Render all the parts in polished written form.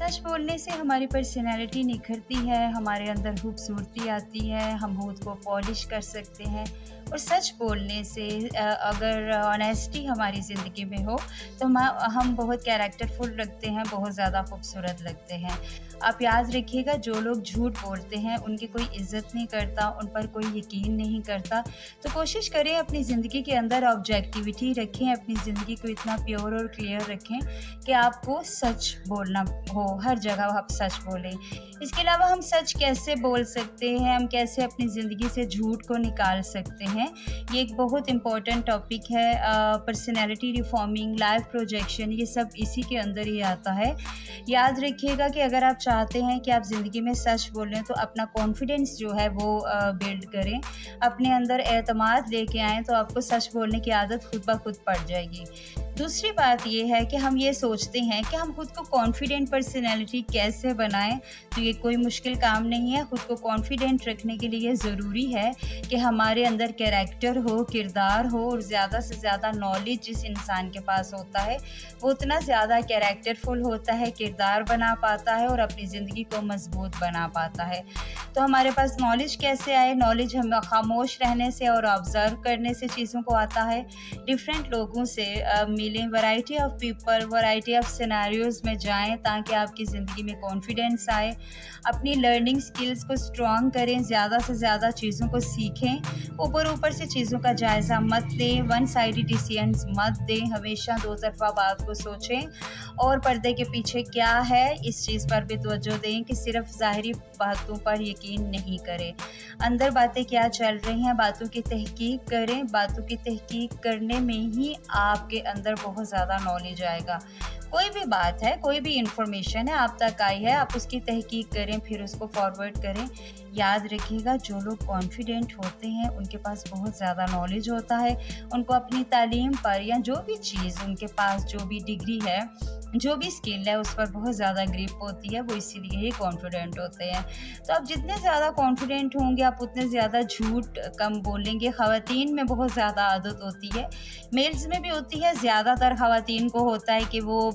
सच बोलने से हमारी पर्सनैलिटी निखरती है, हमारे अंदर खूबसूरती आती है, हम खुद को पॉलिश कर सकते हैं। और सच बोलने से अगर ऑनेस्टी हमारी ज़िंदगी में हो तो हम बहुत कैरेक्टरफुल लगते हैं, बहुत ज़्यादा खूबसूरत लगते हैं। आप याद रखिएगा, जो लोग झूठ बोलते हैं उनकी कोई इज़्ज़त नहीं करता, उन पर कोई यकीन नहीं करता। तो कोशिश करें अपनी ज़िंदगी के अंदर ऑब्जेक्टिविटी रखें, अपनी ज़िंदगी को इतना प्योर और क्लियर रखें कि आपको सच बोलना हो, हर जगह आप सच बोलें। इसके अलावा हम सच कैसे बोल सकते हैं, हम कैसे अपनी ज़िंदगी से झूठ को निकाल सकते हैं, ये एक बहुत इम्पॉर्टेंट टॉपिक है। पर्सनैलिटी रिफॉर्मिंग, लाइफ प्रोजेक्शन, ये सब इसी के अंदर ही आता है। याद रखिएगा कि अगर आप चाहते हैं कि आप ज़िंदगी में सच बोलें तो अपना कॉन्फिडेंस जो है वो बिल्ड करें, अपने अंदर एतमाद लेके आएँ, तो आपको सच बोलने की आदत खुद ब खुद पड़ जाएगी। दूसरी बात ये है कि हम ये सोचते हैं कि हम खुद को कॉन्फिडेंट पर्सनैलिटी कैसे बनाएं, तो ये कोई मुश्किल काम नहीं है। खुद को कॉन्फिडेंट रखने के लिए ज़रूरी है कि हमारे अंदर कैरेक्टर हो, किरदार हो, और ज़्यादा से ज़्यादा नॉलेज जिस इंसान के पास होता है वो उतना ज़्यादा कैरेक्टरफुल होता है, किरदार बना पाता है और अपनी ज़िंदगी को मजबूत बना पाता है। तो हमारे पास नॉलेज कैसे आए? नॉलेज हम खामोश रहने से और ऑब्ज़र्व करने से चीज़ों को आता है। डिफरेंट लोगों से मिलें, variety of people, variety of scenarios में जाएं ताकि आपकी ज़िंदगी में कॉन्फिडेंस आए। अपनी लर्निंग स्किल्स को स्ट्रॉन्ग करें, ज़्यादा से ज़्यादा चीज़ों को सीखें। ऊपर से चीज़ों का जायज़ा मत लें, वन साइडेड डिसीजंस मत दें, हमेशा दो तरफ़ा बात को सोचें और पर्दे के पीछे क्या है इस चीज़ पर भी तवज्जो दें कि सिर्फ ज़ाहिरी बातों पर यकीन नहीं करें। अंदर बातें क्या चल रही हैं, बातों की तहकीक करें। बातों की तहकीक करने में ही आपके अंदर बहुत ज़्यादा नॉलेज आएगा। कोई भी बात है, कोई भी इंफॉर्मेशन है आप तक आई है, आप उसकी तहकीक करें, फिर उसको फॉरवर्ड करें। याद रखिएगा, जो लोग कॉन्फिडेंट होते हैं उनके पास बहुत ज़्यादा नॉलेज होता है। उनको अपनी तालीम पर या जो भी चीज़ उनके पास, जो भी डिग्री है, जो भी स्किल है, उस पर बहुत ज़्यादा ग्रिप होती है, वो इसीलिए ही कॉन्फिडेंट होते हैं। तो आप जितने ज़्यादा कॉन्फिडेंट होंगे आप उतने ज़्यादा झूठ कम बोलेंगे। ख़वातीन में बहुत ज़्यादा आदत होती है, मेल्स में भी होती है, ज़्यादातर ख़वातीन को होता है कि वो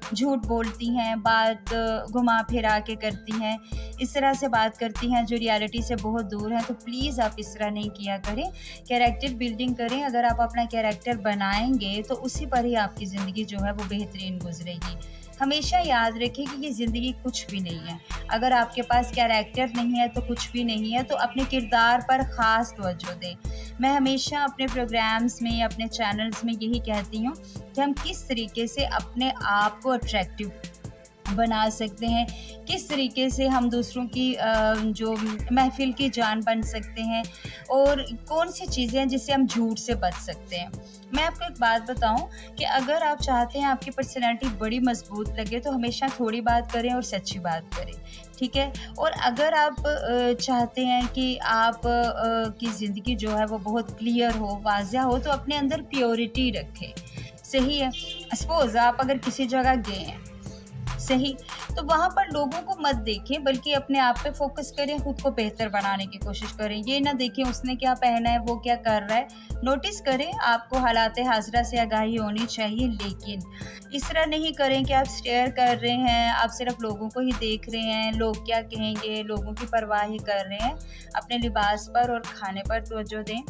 झूठ बोलती हैं, बात घुमा फिरा के करती हैं, इस तरह से बात करती हैं जो रियलिटी से बहुत दूर है। तो प्लीज़ आप इस तरह नहीं किया करें, कैरेक्टर बिल्डिंग करें। अगर आप अपना कैरेक्टर बनाएंगे तो उसी पर ही आपकी ज़िंदगी जो है वो बेहतरीन गुजरेगी। हमेशा याद रखें कि ये ज़िंदगी कुछ भी नहीं है। अगर आपके पास कैरेक्टर नहीं है तो कुछ भी नहीं है, तो अपने किरदार पर ख़ास तवज्जो दें। मैं हमेशा अपने प्रोग्राम्स में या अपने चैनल्स में यही कहती हूँ कि हम किस तरीके से अपने आप को अट्रैक्टिव बना सकते हैं, किस तरीके से हम दूसरों की जो महफ़िल की जान बन सकते हैं, और कौन सी चीज़ें हैं जिससे हम झूठ से बच सकते हैं। मैं आपको एक बात बताऊं कि अगर आप चाहते हैं आपकी पर्सनैलिटी बड़ी मजबूत लगे तो हमेशा थोड़ी बात करें और सच्ची बात करें, ठीक है। और अगर आप चाहते हैं कि आप की ज़िंदगी जो है वो बहुत क्लियर हो, वाज़िया हो, तो अपने अंदर प्योरिटी रखें। सही है। सपोज़ आप अगर किसी जगह गए हैं, सही, तो वहाँ पर लोगों को मत देखें, बल्कि अपने आप पे फोकस करें, खुद को बेहतर बनाने की कोशिश करें। ये ना देखें उसने क्या पहना है, वो क्या कर रहा है, नोटिस करें। आपको हालात हाज़िरा से आगाही होनी चाहिए, लेकिन इस तरह नहीं करें कि आप स्टेयर कर रहे हैं, आप सिर्फ लोगों को ही देख रहे हैं, लोग क्या कहेंगे, लोगों की परवाह ही कर रहे हैं। अपने लिबास पर और खाने पर तवज्जो दें,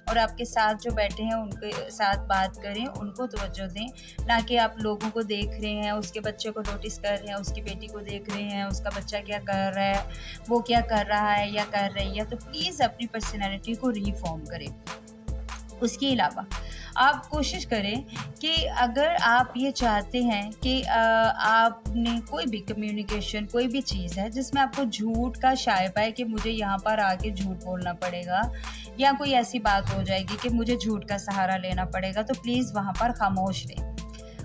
और आपके साथ जो बैठे हैं उनके साथ बात करें, उनको तवज्जो दें, ना कि आप लोगों को देख रहे हैं, उसके बच्चे को नोटिस कर रहे हैं, उसकी बेटी को देख रहे हैं, उसका बच्चा क्या कर रहा है, वो क्या कर रहा है या कर रही है। तो प्लीज़ अपनी पर्सनैलिटी को रीफॉर्म करें। उसके अलावा आप कोशिश करें कि अगर आप ये चाहते हैं कि आपने कोई भी कम्युनिकेशन, कोई भी चीज़ है जिसमें आपको झूठ का शायबा है कि मुझे यहाँ पर आके झूठ बोलना पड़ेगा, या कोई ऐसी बात हो जाएगी कि मुझे झूठ का सहारा लेना पड़ेगा, तो प्लीज़ वहाँ पर खामोश रहें।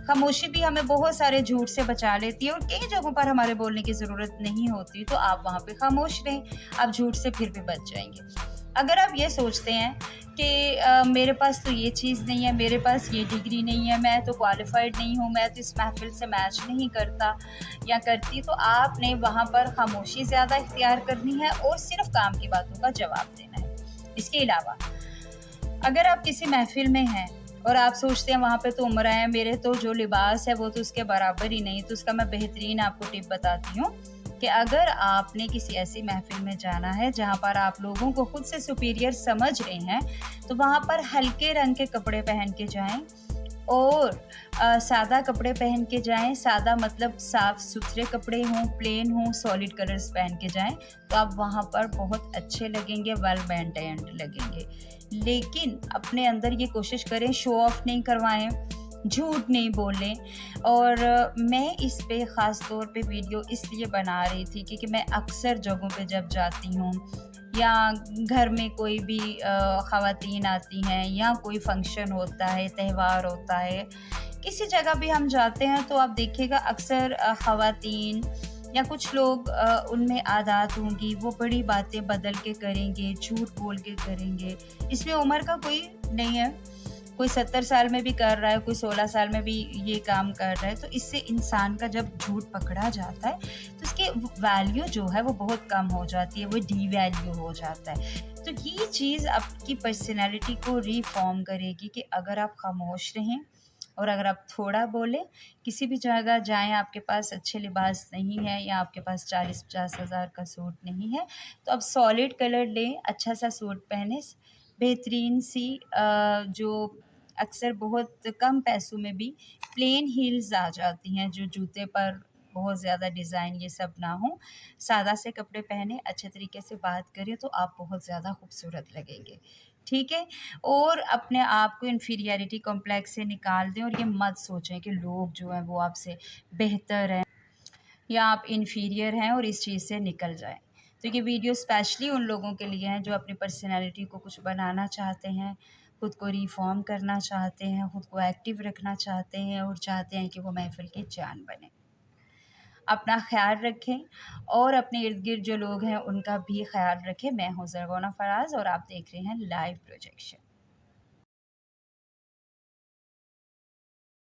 खामोशी भी हमें बहुत सारे झूठ से बचा लेती है, और कई जगहों पर हमारे बोलने की ज़रूरत नहीं होती, तो आप वहाँ पे खामोश रहें, आप झूठ से फिर भी बच जाएंगे। अगर आप ये सोचते हैं कि मेरे पास तो ये चीज़ नहीं है, मेरे पास ये डिग्री नहीं है, मैं तो क्वालिफाइड नहीं हूँ, मैं तो इस महफिल से मैच नहीं करता या करती, तो आपने वहाँ पर खामोशी ज़्यादा इख्तियार करनी है और सिर्फ काम की बातों का जवाब देना है। इसके अलावा अगर आप किसी महफिल में हैं और आप सोचते हैं वहाँ पे तो उम्र है, मेरे तो जो लिबास है वो तो उसके बराबर ही नहीं। तो उसका मैं बेहतरीन आपको टिप बताती हूँ कि अगर आपने किसी ऐसी महफ़िल में जाना है जहाँ पर आप लोगों को खुद से सुपीरियर समझ रहे हैं, तो वहाँ पर हल्के रंग के कपड़े पहन के जाएँ और सादा कपड़े पहन के जाएँ। सादा मतलब साफ-सुथरे कपड़े हों, प्लेन हों, सॉलिड कलर्स पहन के जाएँ, तो आप वहाँ पर बहुत अच्छे लगेंगे, वेल मेंटेन्ड लगेंगे। लेकिन अपने अंदर ये कोशिश करें, शो ऑफ नहीं करवाएँ, झूठ नहीं बोलें। और मैं इस पे ख़ास तौर पे वीडियो इसलिए बना रही थी क्योंकि मैं अक्सर जगहों पे जब जाती हूँ या घर में कोई भी ख़वातीन आती हैं या कोई फ़ंक्शन होता है, त्यौहार होता है, किसी जगह भी हम जाते हैं तो आप देखिएगा अक्सर ख़वातीन या कुछ लोग उनमें आदत होंगी, वो बड़ी बातें बदल के करेंगे, झूठ बोल के करेंगे। इसमें उम्र का कोई नहीं है, कोई 70 साल में भी कर रहा है, कोई 16 साल में भी ये काम कर रहा है। तो इससे इंसान का जब झूठ पकड़ा जाता है, तो उसकी वैल्यू जो है वो बहुत कम हो जाती है, वो डीवैल्यू हो जाता है। तो ये चीज़ आपकी पर्सनैलिटी को रिफ़ॉर्म करेगी कि अगर आप खामोश रहें और अगर आप थोड़ा बोलें, किसी भी जगह जाएँ, आपके पास अच्छे लिबास नहीं है या आपके पास 40-50 हज़ार का सूट नहीं है, तो आप सॉलिड कलर लें, अच्छा-सा सूट पहनें, बेहतरीन सी जो अक्सर बहुत कम पैसों में भी प्लेन हील्स आ जाती हैं, जो जूते पर बहुत ज़्यादा डिज़ाइन ये सब ना हो। सादा से कपड़े पहने, अच्छे तरीके से बात करें तो आप बहुत ज़्यादा खूबसूरत लगेंगे, ठीक है? और अपने आप को इन्फीरियरिटी कॉम्प्लेक्स से निकाल दें और ये मत सोचें कि लोग जो हैं वो आपसे बेहतर हैं या आप इन्फीरियर हैं और इस चीज़ से निकल जाएँ। तो ये वीडियो स्पेशली उन लोगों के लिए हैं जो अपनी पर्सनैलिटी को कुछ बनाना चाहते हैं, खुद को रिफ़ॉर्म करना चाहते हैं, खुद को एक्टिव रखना चाहते हैं और चाहते हैं कि वो महफ़िल की जान बनें। अपना ख़्याल रखें और अपने इर्द-गिर्द जो लोग हैं उनका भी ख़्याल रखें। मैं हूँ ज़रगोना फराज़ और आप देख रहे हैं लाइव प्रोजेक्शन।